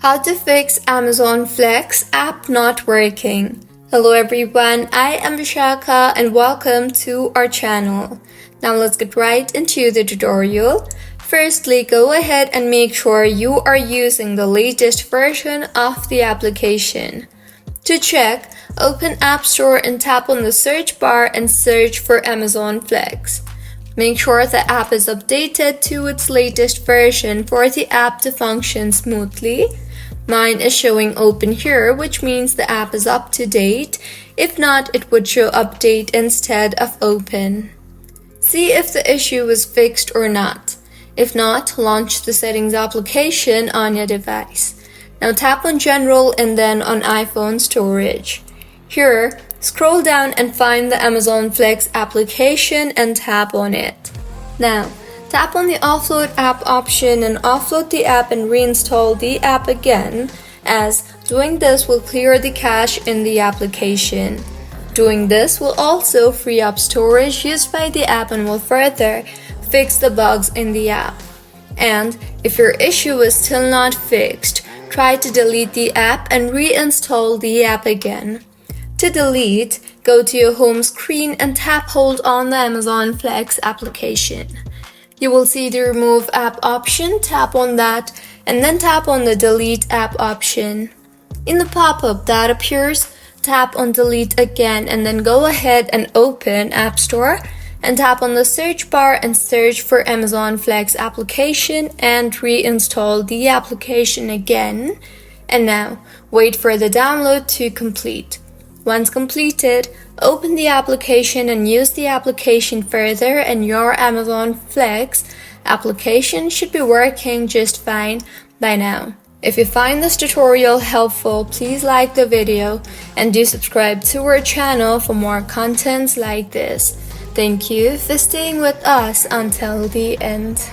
How to fix Amazon Flex app not working. Hello everyone, I am Vishaka and welcome to our channel. Now let's get right into the tutorial. Firstly, go ahead and make sure you are using the latest version of the application. To check, open App Store and tap on the search bar and search for Amazon Flex. Make sure the app is updated to its latest version for the app to function smoothly. Mine is showing open here, which means the app is up to date. If not, it would show update instead of open. See if the issue is fixed or not. If not, launch the settings application on your device. Now tap on General and then on iPhone Storage. Here, scroll down and find the Amazon Flex application and tap on it. Now, tap on the offload app option and offload the app and reinstall the app again, as doing this will clear the cache in the application. Doing this will also free up storage used by the app and will further fix the bugs in the app. And if your issue is still not fixed, try to delete the app and reinstall the app again. To delete, go to your home screen and hold on the Amazon Flex application. You will see the Remove App option, tap on that, and then tap on the Delete App option. In the pop-up that appears, tap on Delete again and then go ahead and open App Store and tap on the search bar and search for Amazon Flex application and reinstall the application again. And now, wait for the download to complete. Once completed, open the application and use the application further and your Amazon Flex application should be working just fine by now. If you find this tutorial helpful, please like the video and do subscribe to our channel for more contents like this. Thank you for staying with us until the end.